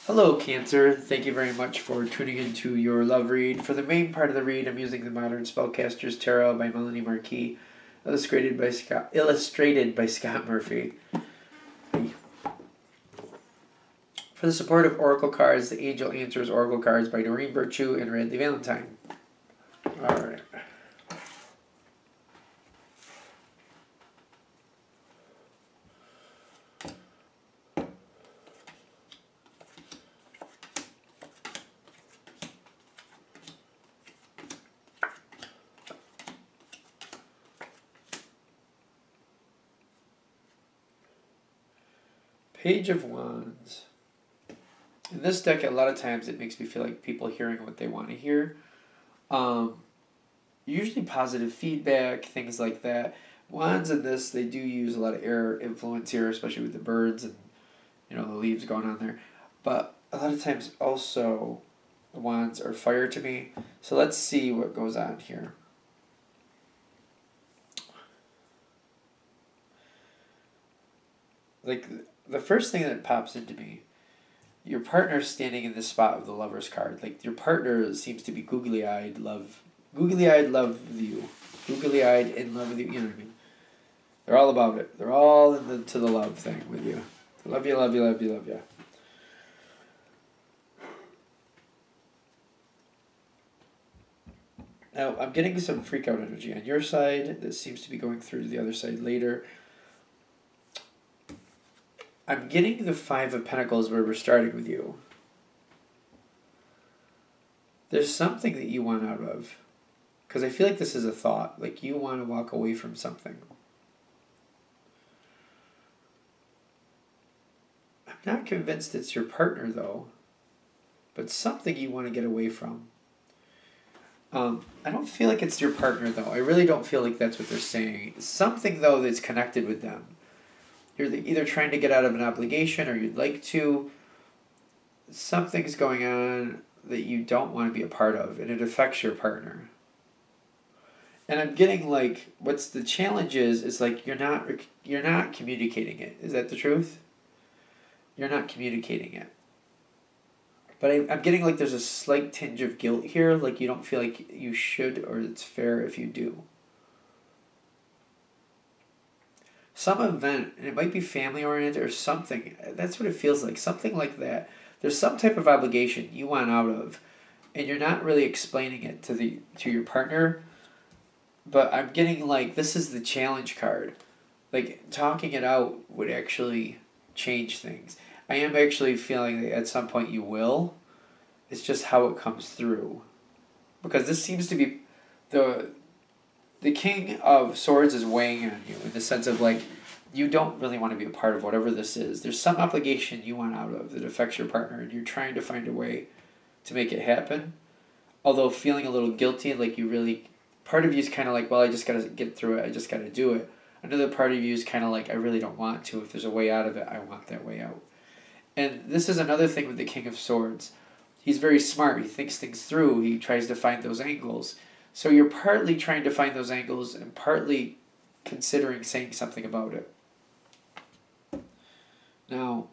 Hello, Cancer. Thank you very much for tuning into your love read. For the main part of the read, I'm using the Modern Spellcasters Tarot by Melanie Marquis, illustrated by Scott Murphy. For the support of Oracle cards, the Angel Answers Oracle cards by Noreen Virtue and Radley Valentine. All right. Page of Wands. In this deck, a lot of times it makes me feel like people hearing what they want to hear. Usually positive feedback, things like that. Wands in this, they do use a lot of air influence here, especially with the birds and the leaves going on there. But a lot of times also wands are fire to me. So let's see what goes on here. Like the first thing that pops into me, your partner's standing in the spot of the Lover's card. Like your partner seems to be googly-eyed love with you. Googly-eyed in love with you, you know what I mean? They're all about it. They're all into the love thing with you. Love you, love you, love you, love you. Now, I'm getting some freak out energy on your side that seems to be going through to the other side later. I'm getting the Five of Pentacles where we're starting with you. There's something that you want out of. Because I feel like this is a thought. Like you want to walk away from something. I'm not convinced it's your partner though. But something you want to get away from. I don't feel like it's your partner though. I really don't feel like that's what they're saying. Something though that's connected with them. You're either trying to get out of an obligation or you'd like to. Something's going on that you don't want to be a part of, and it affects your partner. And I'm getting like, what's the challenge is like you're not communicating it. Is that the truth? You're not communicating it. But I'm getting like there's a slight tinge of guilt here, like you don't feel like you should or it's fair if you do. Some event, and it might be family-oriented or something. That's what it feels like, something like that. There's some type of obligation you want out of, and you're not really explaining it to your partner. But I'm getting like this is the challenge card. Like talking it out would actually change things. I am actually feeling that at some point you will. It's just how it comes through. Because this seems to be the King of Swords is weighing on you in the sense of like you don't really want to be a part of whatever this is. There's some obligation you want out of that affects your partner and you're trying to find a way to make it happen. Although feeling a little guilty, like you really, part of you is kind of like, well, I just got to get through it. I just got to do it. Another part of you is kind of like, I really don't want to. If there's a way out of it, I want that way out. And this is another thing with the King of Swords. He's very smart. He thinks things through. He tries to find those angles. So you're partly trying to find those angles and partly considering saying something about it. Now,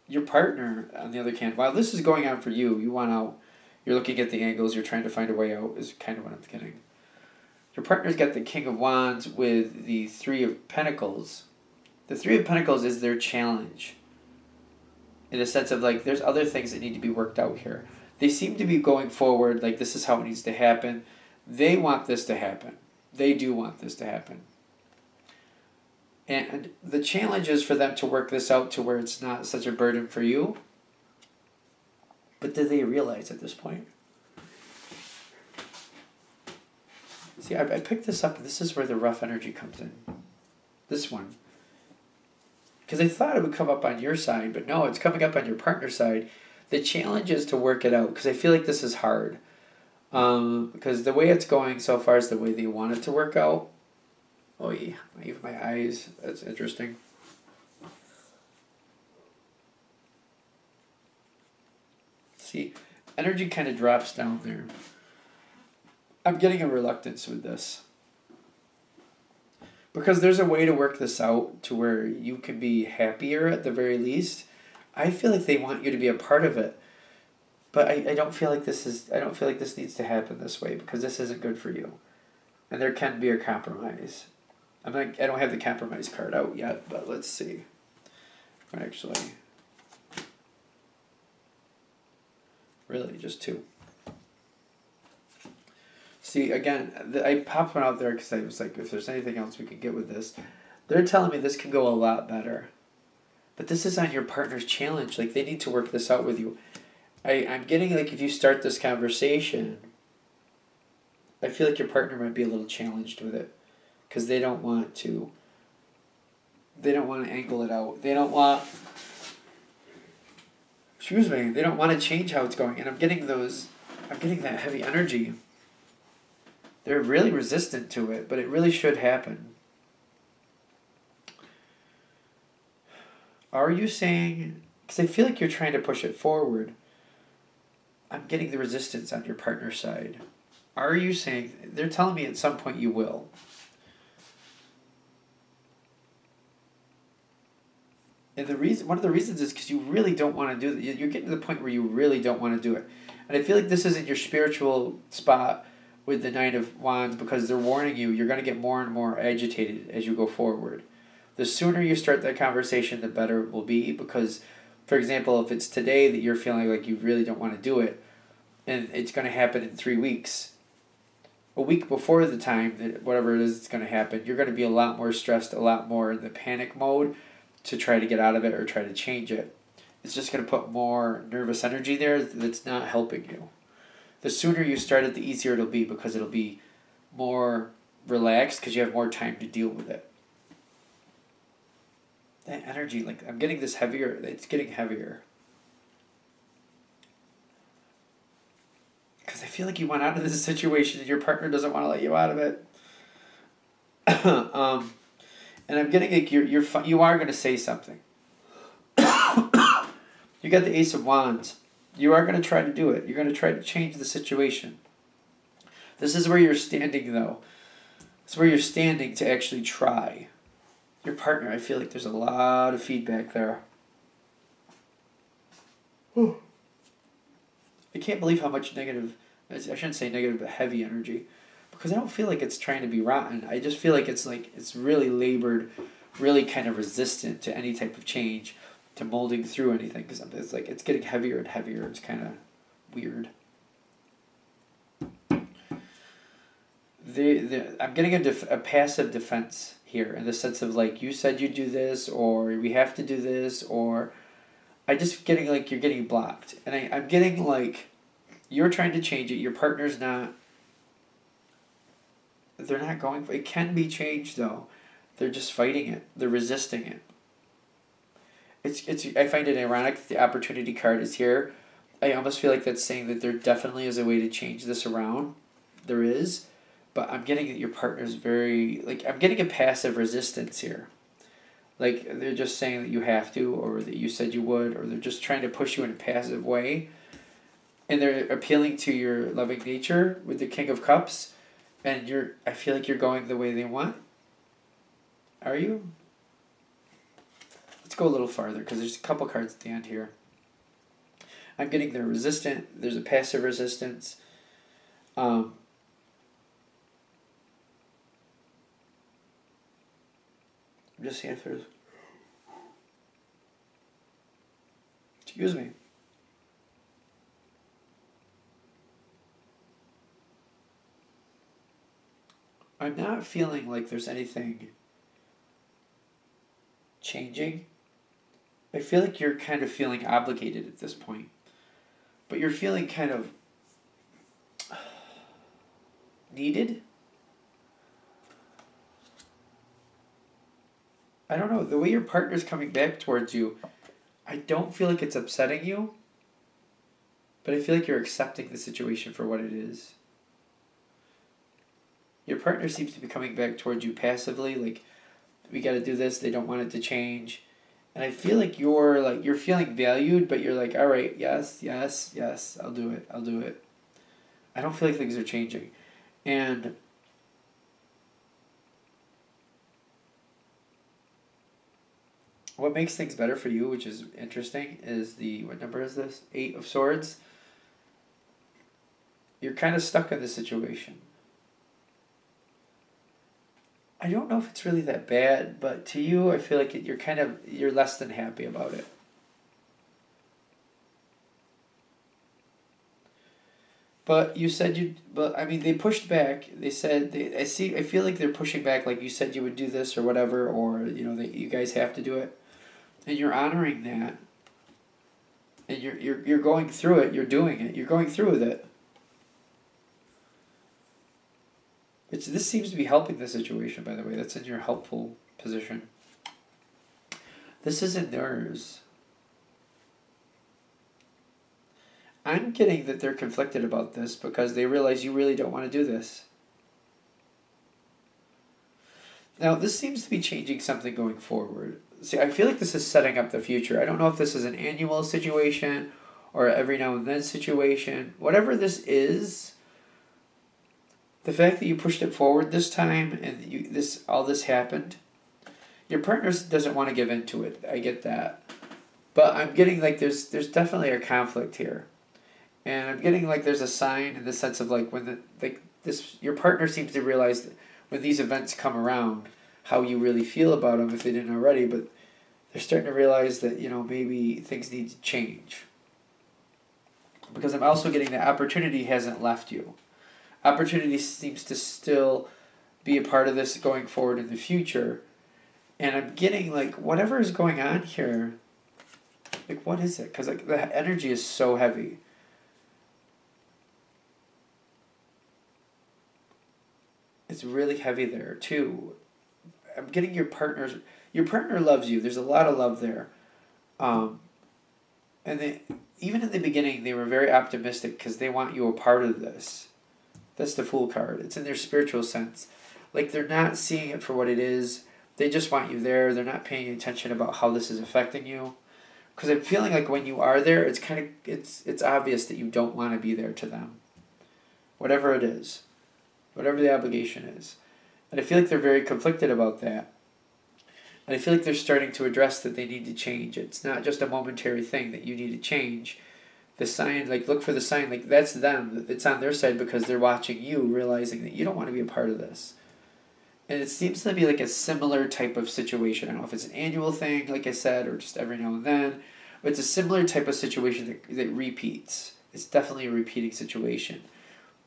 your partner, on the other hand, while this is going on for you, you want out, you're looking at the angles, you're trying to find a way out, is kind of what I'm getting. Your partner's got the King of Wands with the Three of Pentacles. The Three of Pentacles is their challenge. In a sense of like, there's other things that need to be worked out here. They seem to be going forward, like this is how it needs to happen. They want this to happen. They do want this to happen. And the challenge is for them to work this out to where it's not such a burden for you. But do they realize at this point? See, I picked this up. This is where the rough energy comes in. This one. Because I thought it would come up on your side, but no, it's coming up on your partner's side. The challenge is to work it out, because I feel like this is hard. Because the way it's going so far is the way they want it to work out. Oh yeah, even my eyes, that's interesting. See, energy kind of drops down there. I'm getting a reluctance with this. Because there's a way to work this out to where you can be happier at the very least, I feel like they want you to be a part of it. But I don't feel like I don't feel like this needs to happen this way because this isn't good for you. And there can be a compromise. I don't have the compromise card out yet, but let's see. Actually, really, just two. See, again, I popped one out there because I was like, if there's anything else we can get with this. They're telling me this can go a lot better. But this is on your partner's challenge. Like, they need to work this out with you. I'm getting, like, if you start this conversation, I feel like your partner might be a little challenged with it. Because they don't want to angle it out. They don't want to change how it's going. And I'm getting that heavy energy. They're really resistant to it, but it really should happen. Are you saying, because I feel like you're trying to push it forward, I'm getting the resistance on your partner's side. Are you saying, they're telling me at some point you will. And one of the reasons is because you really don't want to do it. You're getting to the point where you really don't want to do it. And I feel like this isn't your spiritual spot with the Knight of Wands because they're warning you you're going to get more and more agitated as you go forward. The sooner you start that conversation, the better it will be because, for example, if it's today that you're feeling like you really don't want to do it and it's going to happen in 3 weeks, a week before the time that whatever it is it's going to happen, you're going to be a lot more stressed, a lot more in the panic mode to try to get out of it or try to change it. It's just going to put more nervous energy there that's not helping you. The sooner you start it, the easier it'll be because it'll be more relaxed because you have more time to deal with it. That energy, like, I'm getting this heavier. It's getting heavier. Because I feel like you went out of this situation and your partner doesn't want to let you out of it. And I'm getting like you are going to say something. You got the Ace of Wands. You are going to try to do it. You're going to try to change the situation. This is where you're standing, though. It's where you're standing to actually try. Your partner, I feel like there's a lot of feedback there. I can't believe how much negative, I shouldn't say negative, but heavy energy. Because I don't feel like it's trying to be rotten. I just feel like it's really labored, really kind of resistant to any type of change, to molding through anything. Because it's like it's getting heavier and heavier. It's kind of weird. I'm getting a passive defense here in the sense of like you said you do this or we have to do this or I just getting like you're getting blocked and I'm getting like you're trying to change it, your partner's not, they're not going for it. Can be changed though. They're just fighting it. They're resisting it. It's I find it ironic that the opportunity card is here. I almost feel like that's saying that there definitely is a way to change this around. There is. But I'm getting that your partner's very, like, I'm getting a passive resistance here. Like, they're just saying that you have to, or that you said you would, or they're just trying to push you in a passive way. And they're appealing to your loving nature with the King of Cups. And I feel like you're going the way they want. Are you? Let's go a little farther, because there's a couple cards at the end here. I'm getting they're resistant. There's a passive resistance. I'm just seeing if there's... Excuse me. I'm not feeling like there's anything changing. I feel like you're kind of feeling obligated at this point. But you're feeling kind of needed. I don't know, the way your partner's coming back towards you, I don't feel like it's upsetting you, but I feel like you're accepting the situation for what it is. Your partner seems to be coming back towards you passively, like, we gotta do this, they don't want it to change. And I feel like you're feeling valued, but you're like, all right, yes, yes, yes, I'll do it, I'll do it. I don't feel like things are changing. And what makes things better for you, which is interesting, is what number is this? 8 of Swords. You're kind of stuck in this situation. I don't know if it's really that bad, but to you, I feel like you're less than happy about it. But you said but I mean, they pushed back. They said, I feel like they're pushing back, like you said you would do this or whatever, or, that you guys have to do it. And you're honoring that. And you're going through it, you're doing it, you're going through with it. This seems to be helping the situation, by the way. That's in your helpful position. This isn't theirs. I'm getting that they're conflicted about this because they realize you really don't want to do this. Now, this seems to be changing something going forward. See, I feel like this is setting up the future. I don't know if this is an annual situation or every now and then situation. Whatever this is, the fact that you pushed it forward this time and all this happened, your partner doesn't want to give in to it. I get that. But I'm getting like there's definitely a conflict here. And I'm getting like there's a sign in the sense of like when your partner seems to realize that when these events come around, how you really feel about them if they didn't already, but they're starting to realize that, maybe things need to change. Because I'm also getting the opportunity hasn't left you. Opportunity seems to still be a part of this going forward in the future. And I'm getting like whatever is going on here, like what is it? Because like the energy is so heavy. It's really heavy there too. I'm getting your partner loves you. There's a lot of love there. And even in the beginning, they were very optimistic because they want you a part of this. That's the Fool card. It's in their spiritual sense. Like they're not seeing it for what it is. They just want you there. They're not paying attention about how this is affecting you. Because I'm feeling like when you are there, it's obvious that you don't want to be there to them. Whatever it is. Whatever the obligation is. And I feel like they're very conflicted about that. And I feel like they're starting to address that they need to change. It's not just a momentary thing that you need to change. The sign, like look for the sign, like that's them. It's on their side because they're watching you, realizing that you don't want to be a part of this. And it seems to be like a similar type of situation. I don't know if it's an annual thing, like I said, or just every now and then. But it's a similar type of situation that repeats. It's definitely a repeating situation.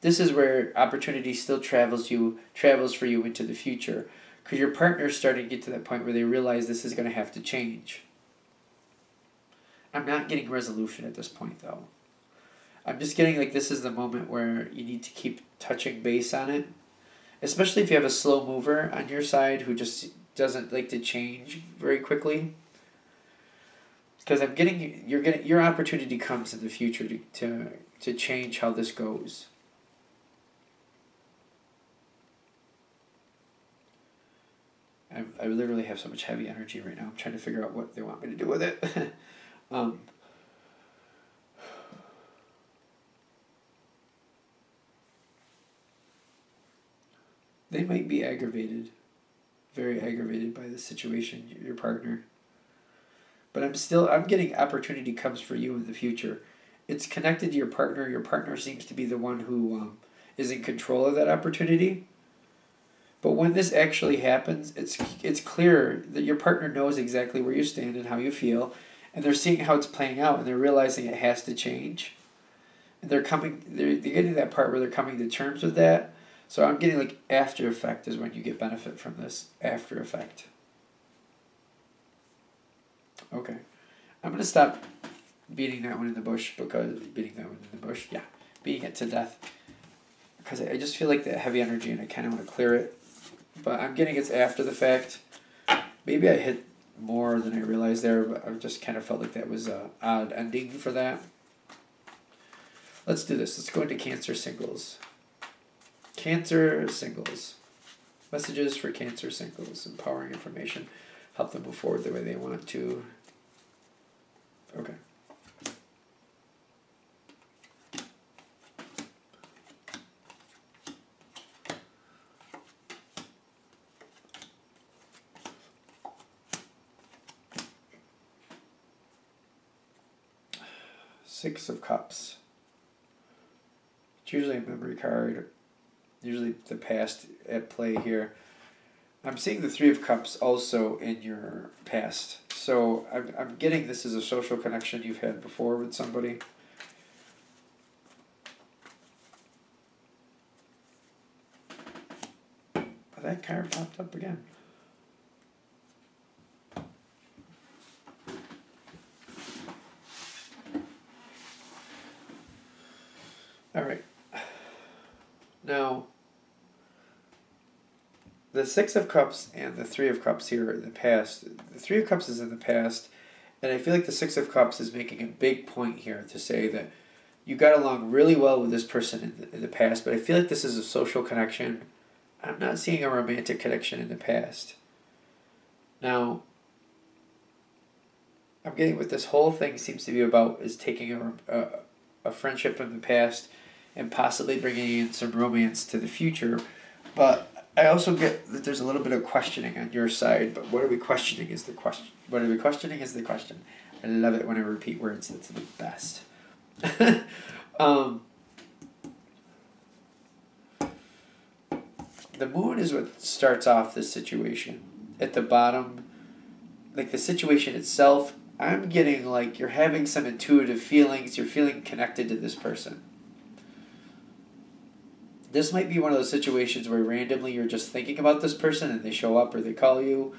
This is where opportunity still travels for you into the future. Because your partner's starting to get to that point where they realize this is going to have to change. I'm not getting resolution at this point, though. I'm just getting like this is the moment where you need to keep touching base on it. Especially if you have a slow mover on your side who just doesn't like to change very quickly. Because your opportunity comes in the future to change how this goes. I literally have so much heavy energy right now. I'm trying to figure out what they want me to do with it. They might be aggravated, very aggravated by the situation, your partner. But I'm getting opportunity comes for you in the future. It's connected to your partner. Your partner seems to be the one who is in control of that opportunity. But when this actually happens, it's clear that your partner knows exactly where you stand and how you feel, and they're seeing how it's playing out, and they're realizing it has to change. And they're getting to that part where they're coming to terms with that. So I'm getting like after effect is when you get benefit from this. After effect. Okay. I'm going to stop beating that one in the bush beating it to death. Because I just feel like that heavy energy and I kind of want to clear it. But I'm getting it's after the fact. Maybe I hit more than I realized there, but I just kind of felt like that was an odd ending for that. Let's do this. Let's go into Cancer singles. Cancer singles. Messages for Cancer singles. Empowering information. Help them move forward the way they want to. Okay. Six of Cups. It's usually a memory card. Usually the past at play here. I'm seeing the Three of Cups also in your past. So I'm getting this as a social connection you've had before with somebody. But that card popped up again. All right. Now, the Six of Cups and the Three of Cups here in the past. The Three of Cups is in the past, and I feel like the Six of Cups is making a big point here to say that you got along really well with this person in the past, but I feel like this is a social connection. I'm not seeing a romantic connection in the past. Now, I'm getting what this whole thing seems to be about is taking a friendship from the past and possibly bringing in some romance to the future. But I also get that there's a little bit of questioning on your side, but what are we questioning is the question. What are we questioning is the question. I love it when I repeat words. That's the best. The moon is what starts off this situation. At the bottom, like the situation itself, I'm getting like you're having some intuitive feelings. You're feeling connected to this person. This might be one of those situations where randomly you're just thinking about this person and they show up or they call you,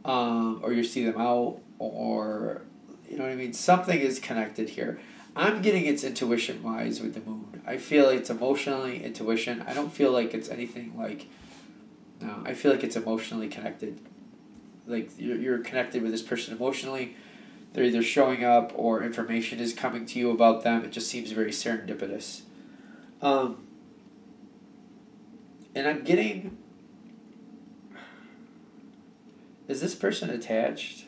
or you see them out, or you know what I mean? Something is connected here. I'm getting it's intuition-wise with the moon. I feel it's emotionally intuition. I don't feel like it's anything like, no, I feel like it's emotionally connected. Like you're connected with this person emotionally. They're either showing up or information is coming to you about them. It just seems very serendipitous. And I'm getting, is this person attached?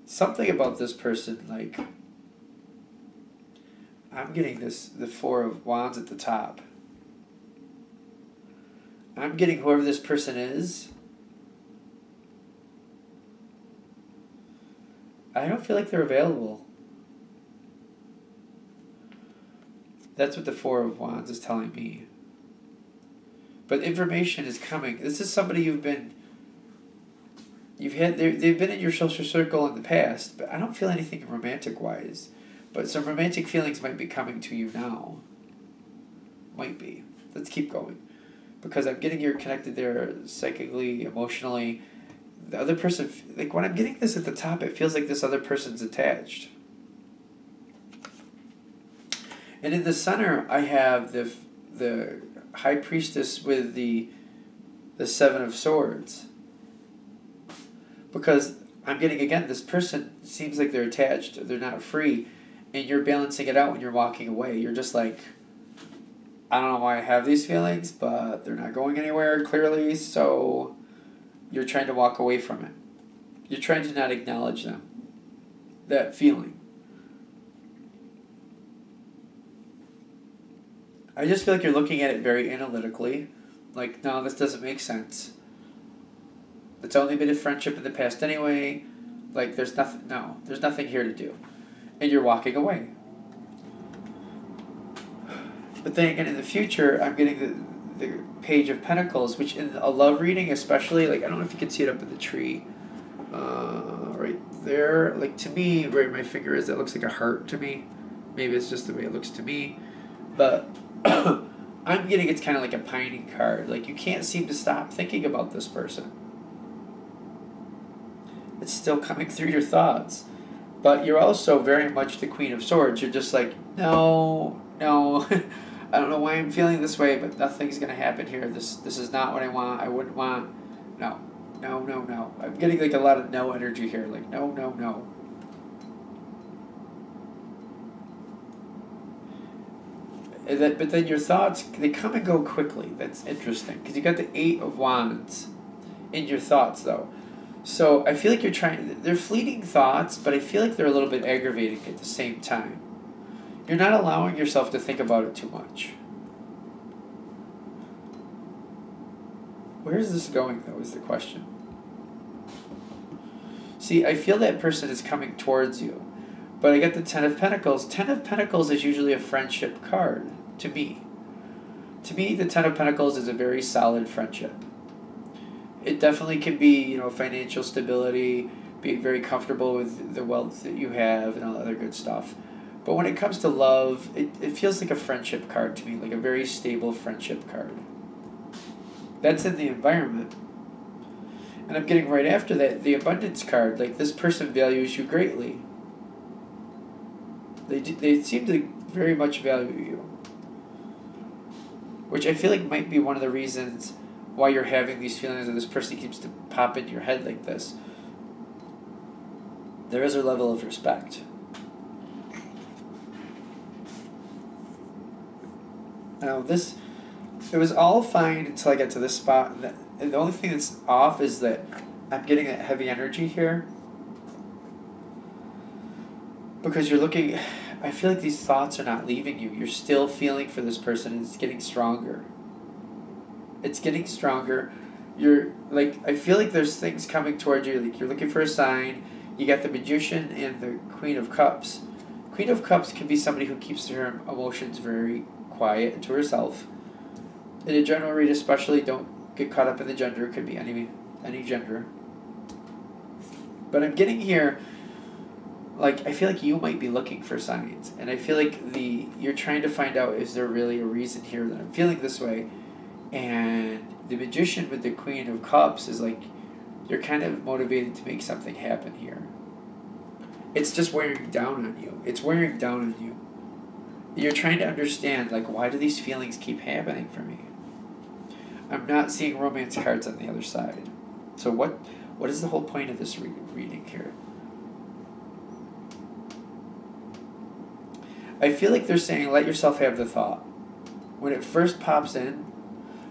Something about this person, like, I'm getting the Four of Wands at the top. I'm getting whoever this person is. I don't feel like they're available. That's what the Four of Wands is telling me. But information is coming. This is somebody they've been in your social circle in the past, but I don't feel anything romantic-wise. But some romantic feelings might be coming to you now. Might be. Let's keep going. Because I'm getting you're connected there psychically, emotionally. The other person, like when I'm getting this at the top, it feels like this other person's attached. And in the center, I have the High Priestess with the Seven of Swords. Because I'm getting, again, this person seems like they're attached, they're not free, and you're balancing it out when you're walking away. You're just like, I don't know why I have these feelings, but they're not going anywhere, clearly, so you're trying to walk away from it. You're trying to not acknowledge them, that feeling. I just feel like you're looking at it very analytically. Like, no, this doesn't make sense. It's only been a friendship in the past anyway. Like, there's nothing here to do. And you're walking away. But then again, in the future, I'm getting the Page of Pentacles, which in a love reading especially, like, I don't know if you can see it up in the tree. Right there. Like, to me, right where my finger is, that looks like a heart to me. Maybe it's just the way it looks to me. But I'm getting it's kind of like a pining card. Like, you can't seem to stop thinking about this person. It's still coming through your thoughts. But you're also very much the Queen of Swords. You're just like, no. I don't know why I'm feeling this way, but nothing's going to happen here. This is not what I want. I wouldn't want. No. I'm getting like a lot of no energy here. Like, no. But then your thoughts, they come and go quickly. That's interesting. Because you got the Eight of Wands in your thoughts, though. So I feel like they're fleeting thoughts, but I feel like they're a little bit aggravating at the same time. You're not allowing yourself to think about it too much. Where is this going, though, is the question. See, I feel that person is coming towards you, But I get the Ten of Pentacles. Ten of Pentacles is usually a friendship card to me. To me, the Ten of Pentacles is a very solid friendship. It definitely can be, financial stability, being very comfortable with the wealth that you have and all other good stuff. But when it comes to love, it feels like a friendship card to me, like a very stable friendship card. That's in the environment. And I'm getting right after that, the abundance card, like this person values you greatly. They seem to very much value you. Which I feel like might be one of the reasons why you're having these feelings that this person keeps to pop into your head like this. There is a level of respect. Now it was all fine until I got to this spot. And the only thing that's off is that I'm getting that heavy energy here. Because you're looking, I feel like these thoughts are not leaving you. You're still feeling for this person, and it's getting stronger. It's getting stronger. I feel like there's things coming towards you. Like you're looking for a sign. You got the Magician and the Queen of Cups. Queen of Cups can be somebody who keeps her emotions very quiet to herself. In a general read especially, don't get caught up in the gender. It could be any gender. But I'm getting here, I feel like you might be looking for signs. And I feel like you're trying to find out, is there really a reason here that I'm feeling this way? And the Magician with the Queen of Cups is you're kind of motivated to make something happen here. It's just wearing down on you. It's wearing down on you. You're trying to understand, why do these feelings keep happening for me? I'm not seeing romance cards on the other side. So what is the whole point of this reading here? I feel like they're saying, let yourself have the thought. When it first pops in,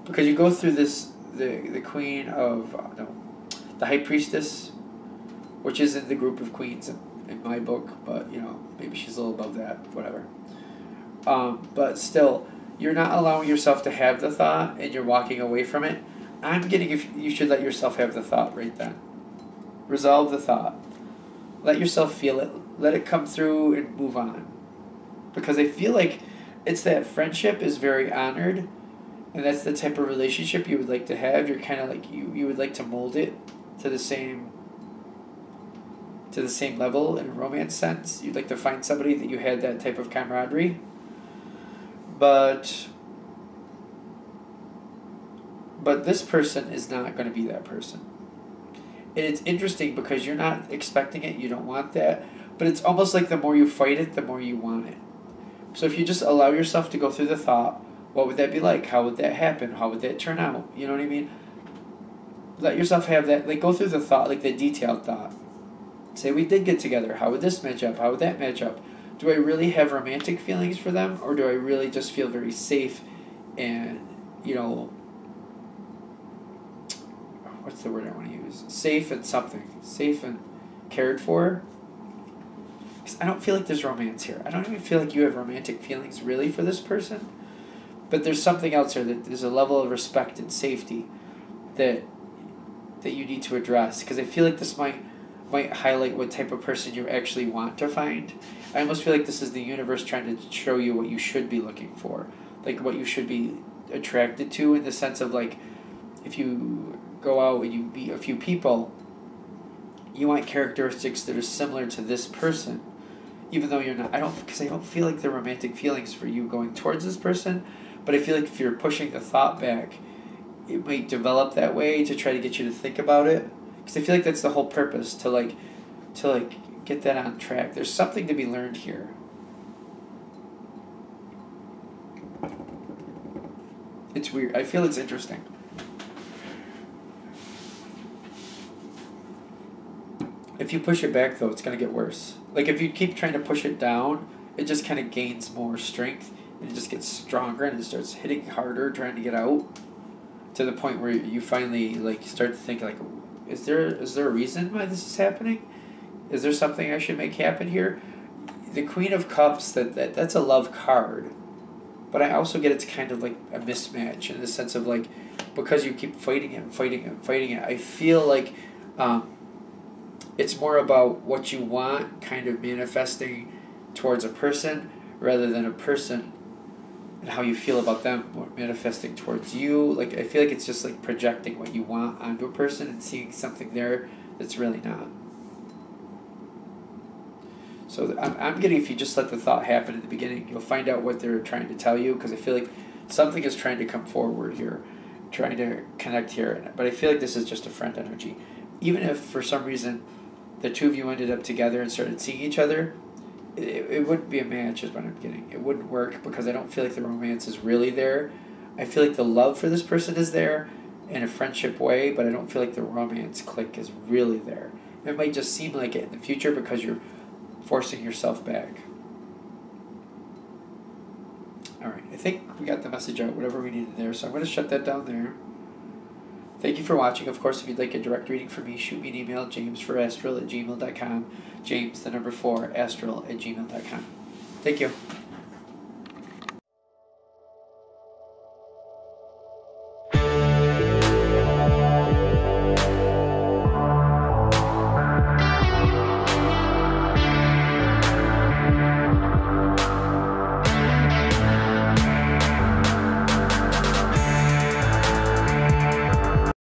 because you go through this, the Queen of, the High Priestess, which is in the group of queens in my book, but, maybe she's a little above that, whatever. But still, you're not allowing yourself to have the thought, and you're walking away from it. I'm getting if you should let yourself have the thought right then. Resolve the thought. Let yourself feel it. Let it come through and move on. Because I feel like it's that friendship is very honored, and that's the type of relationship you would like to have. You're kind of you would like to mold it to the same level in a romance sense. You'd like to find somebody that you had that type of camaraderie. But this person is not going to be that person. And it's interesting because you're not expecting it, you don't want that, but it's almost like the more you fight it, the more you want it. So if you just allow yourself to go through the thought, what would that be like? How would that happen? How would that turn out? You know what I mean? Let yourself have that, go through the thought, the detailed thought. Say we did get together, how would this match up? How would that match up? Do I really have romantic feelings for them, or do I really just feel very safe and, what's the word I want to use? Safe and something. Safe and cared for. Because I don't feel like there's romance here. I don't even feel like you have romantic feelings really for this person. But there's something else here. That there's a level of respect and safety that you need to address. Because I feel like this might highlight what type of person you actually want to find. I almost feel like this is the universe trying to show you what you should be looking for. What you should be attracted to, in the sense of if you go out and you meet a few people, you want characteristics that are similar to this person. Even though you're not, because I don't feel like there are romantic feelings for you going towards this person, but I feel like if you're pushing the thought back, it might develop that way to try to get you to think about it. Because I feel like that's the whole purpose, to get that on track. There's something to be learned here. It's weird. I feel it's interesting. If you push it back, though, it's going to get worse. If you keep trying to push it down, it just kind of gains more strength, and it just gets stronger, and it starts hitting harder, trying to get out, to the point where you finally, start to think, is there a reason why this is happening? Is there something I should make happen here? The Queen of Cups, that's a love card. But I also get it's kind of a mismatch in the sense of because you keep fighting it, I feel like it's more about what you want kind of manifesting towards a person rather than a person and how you feel about them or manifesting towards you. Like, I feel like it's just like projecting what you want onto a person and seeing something there that's really not. So I'm getting, if you just let the thought happen at the beginning, you'll find out what they're trying to tell you, because I feel like something is trying to come forward here, trying to connect here. But I feel like this is just a friend energy. Even if for some reason the two of you ended up together and started seeing each other, it wouldn't be a match is what I'm getting. It wouldn't work because I don't feel like the romance is really there. I feel like the love for this person is there in a friendship way, but I don't feel like the romance click is really there. It might just seem like it in the future because you're forcing yourself back. Alright, I think we got the message out, whatever we needed there, so I'm going to shut that down there. Thank you for watching. Of course, if you'd like a direct reading from me, shoot me an email, jamesforastral@gmail.com. James, the number 4, astral@gmail.com. Thank you.